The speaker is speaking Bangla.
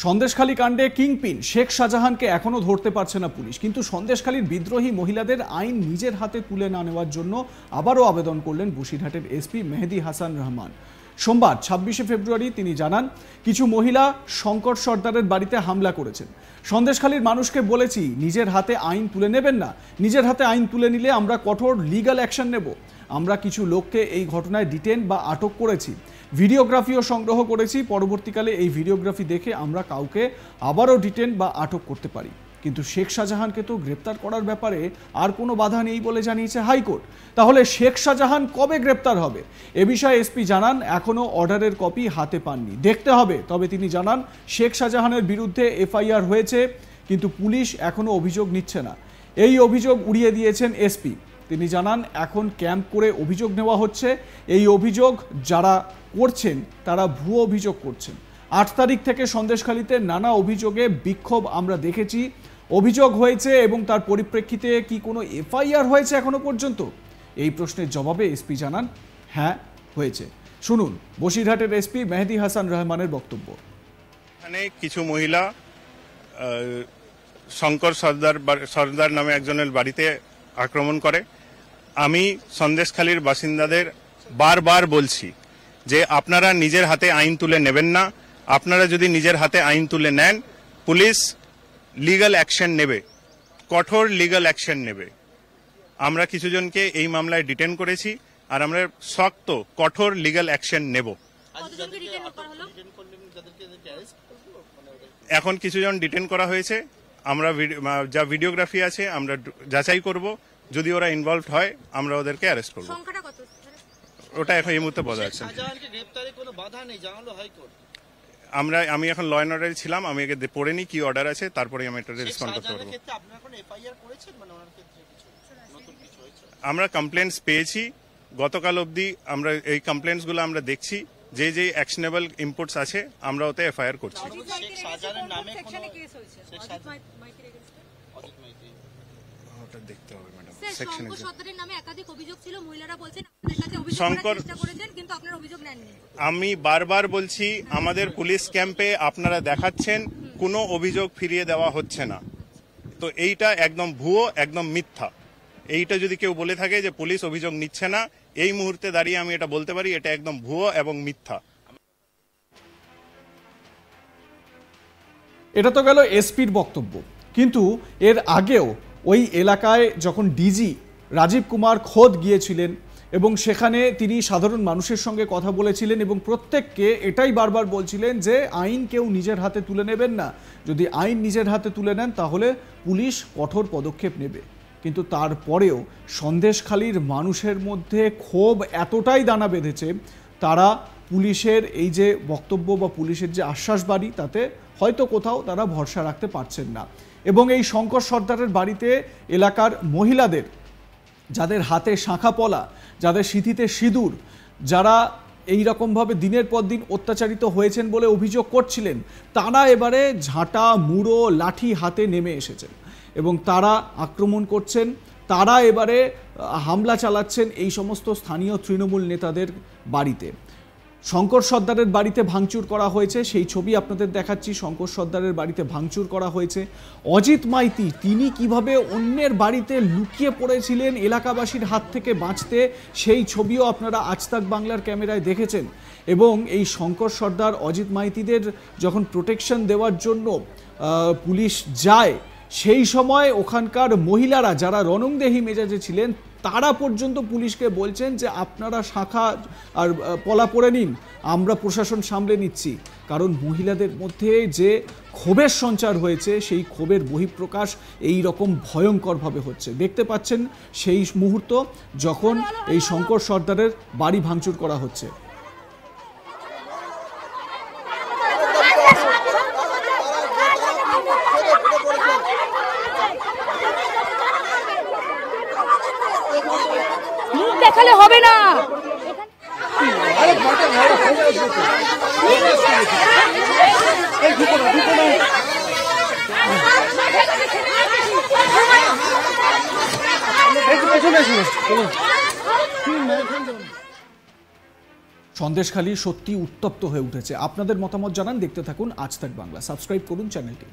সন্দেশখালী কাণ্ডে কিংপিন শেখ শাহজাহানকে এখনো ধরতে পারছে না পুলিশ, কিন্তু সন্দেশখালীর বিদ্রোহী মহিলাদের আইন নিজের হাতে তুলে না নেওয়ার জন্য আবারও আবেদন করলেন বসিরহাটের এসপি মেহেদি হাসান রহমান। সোমবার 26শে ফেব্রুয়ারি তিনি জানান, কিছু মহিলা শঙ্কর সর্দারের বাড়িতে হামলা করেছেন। সন্দেশখালীর মানুষকে বলেছি নিজের হাতে আইন তুলে নেবেন না, নিজের হাতে আইন তুলে নিলে আমরা কঠোর লিগ্যাল অ্যাকশন নেব। আমরা কিছু লোককে এই ঘটনায় ডিটেন বা আটক করেছি, ভিডিওগ্রাফিও সংগ্রহ করেছি। পরবর্তীকালে এই ভিডিওগ্রাফি দেখে আমরা কাউকে আবারও ডিটেন বা আটক করতে পারি, কিন্তু শেখ শাহজাহানকে তো গ্রেপ্তার করার ব্যাপারে আর কোনো বাধা নেই বলে জানিয়েছে হাইকোর্ট। তাহলে শেখ শাহজাহান কবে গ্রেপ্তার হবে এ বিষয়ে এসপি জানান, এখনও অর্ডারের কপি হাতে পাননি, দেখতে হবে। তবে তিনি জানান, শেখ শাহজাহানের বিরুদ্ধে এফআইআর হয়েছে, কিন্তু পুলিশ এখনও অভিযোগ নিচ্ছে না। এই অভিযোগ উড়িয়ে দিয়েছেন এসপি। তিনি জানান, এখন ক্যাম্প করে অভিযোগ নেওয়া হচ্ছে। এই অভিযোগ যারা করছেন তারা ভুয়ো অভিযোগ করছেন। 8 তারিখ থেকে সন্দেশখালীতে নানা অভিযোগে বিক্ষোভ আমরা দেখেছি। অভিযোগ হয়েছে এবং তার পরিপ্রেক্ষিতে কি কোনো এফআইআর হয়েছে এখনো পর্যন্ত? এই প্রশ্নের জবাবে এসপি জানান, হ্যাঁ হয়েছে। শুনুন বসিরহাটের এসপি মেহেদি হাসান রহমানের বক্তব্য। এখানে কিছু মহিলা শঙ্কর সর্দার নামে একজনের বাড়িতে আক্রমণ করে। আমি সন্দেশখালীর বাসিন্দাদের বারবার বলছি যে আপনারা নিজের হাতে আইন তুলে নেবেন না। আপনারা যদি নিজের হাতে আইন তুলে নেন, পুলিশ লিগ্যাল অ্যাকশন নেবে, কঠোর লিগ্যাল অ্যাকশন নেবে। আমরা কিছুজনকে এই মামলায় ডিটেন করেছি আর আমরা শক্ত কঠোর লিগ্যাল অ্যাকশন নেব। এখন কিছুজন ডিটেন করা হয়েছে, আমরা যা ভিডিওগ্রাফি আছে আমরা যাচাই করব, যদি ওরা ইনভলভড হয় আমরা ওদেরকে অ্যারেস্ট করব। ওটা এখন এই মুহূর্তে বলা যাচ্ছে। আমি এখন ল অ্যান্ড অর্ডারে ছিলাম, আমি আগে পড়ে নিই কি অর্ডার আছে, তারপরে আমি এটা রেসপন্ড করতে পারবো। আমরা কমপ্লেন্টস পেয়েছি গতকাল অবধি, আমরা এই কমপ্লেন্টসগুলো আমরা দেখছি, যে যে অ্যাকশনেবল ইনপুটস আছে আমরা ওতে এফআইআর করছি। দেখতে হবে ম্যাডাম, সেকশন আমি বারবার বলছি, আমাদের পুলিশ ক্যাম্পে আপনারা দেখাচ্ছেন কোনো অভিযোগ ফিরিয়ে দেওয়া হচ্ছে না, তো এইটা একদম ভুয়ো, একদম মিথ্যা। এইটা যদি কেউ বলে থাকে যে পুলিশ অভিযোগ নিচ্ছে না, এই মুহূর্তে দাঁড়িয়ে আমি এটা বলতে পারি এটা একদম ভুয়ো এবং মিথ্যা। এটা তো গেল এসপির বক্তব্য, কিন্তু এর আগেও ওই এলাকায় যখন ডিজি রাজীব কুমার খোদ গিয়েছিলেন এবং সেখানে তিনি সাধারণ মানুষের সঙ্গে কথা বলেছিলেন এবং প্রত্যেককে এটাই বারবার বলছিলেন যে আইন কেউ নিজের হাতে তুলে নেবেন না, যদি আইন নিজের হাতে তুলে নেন তাহলে পুলিশ কঠোর পদক্ষেপ নেবে। কিন্তু তারপরেও সন্দেশখালীর মানুষের মধ্যে ক্ষোভ এতটাই দানা বেঁধেছে, তারা পুলিশের এই যে বক্তব্য বা পুলিশের যে আশ্বাসবাণী, তাতে হয়তো কোথাও তারা ভরসা রাখতে পারছেন না। এবং এই শঙ্কর সর্দারের বাড়িতে এলাকার মহিলাদের, যাদের হাতে শাঁখা পলা, যাদের সিঁথিতে সিঁদুর, যারা এই রকমভাবে দিনের পর দিন অত্যাচারিত হয়েছেন বলে অভিযোগ করছিলেন, তারা এবারে ঝাঁটা, মুড়ো, লাঠি হাতে নেমে এসেছেন এবং তারা আক্রমণ করছেন। তারা এবারে হামলা চালাচ্ছেন এই সমস্ত স্থানীয় তৃণমূল নেতাদের বাড়িতে। শঙ্কর সর্দারের বাড়িতে ভাঙচুর করা হয়েছে, সেই ছবি আপনাদের দেখাচ্ছি। শঙ্কর সর্দারের বাড়িতে ভাঙচুর করা হয়েছে। অজিত মাইতি তিনি কিভাবে অন্যের বাড়িতে লুকিয়ে পড়েছিলেন এলাকাবাসীর হাত থেকে বাঁচতে, সেই ছবিও আপনারা আজ তাক বাংলার ক্যামেরায় দেখেছেন। এবং এই শঙ্কর সর্দার, অজিত মাইতিদের যখন প্রোটেকশন দেওয়ার জন্য পুলিশ যায়, সেই সময় ওখানকার মহিলারা যারা রণংদেহী মেজাজে ছিলেন, তারা পর্যন্ত পুলিশকে বলছেন যে আপনারা শাঁখা আর পলা পরে নিন, আমরা প্রশাসন সামলে নিচ্ছি। কারণ মহিলাদের মধ্যে যে ক্ষোভের সঞ্চার হয়েছে, সেই ক্ষোভের বহিঃপ্রকাশ এই রকম ভয়ঙ্করভাবে হচ্ছে। দেখতে পাচ্ছেন সেই মুহূর্ত যখন এই শঙ্কর সর্দারের বাড়ি ভাঙচুর করা হচ্ছে। দেখালে হবে না, সন্দেশখালী সত্যি উত্তপ্ত হয়ে উঠেছে। আপনাদের মতামত জানান, দেখতে থাকুন আজ তাক বাংলা, সাবস্ক্রাইব করুন চ্যানেলটি।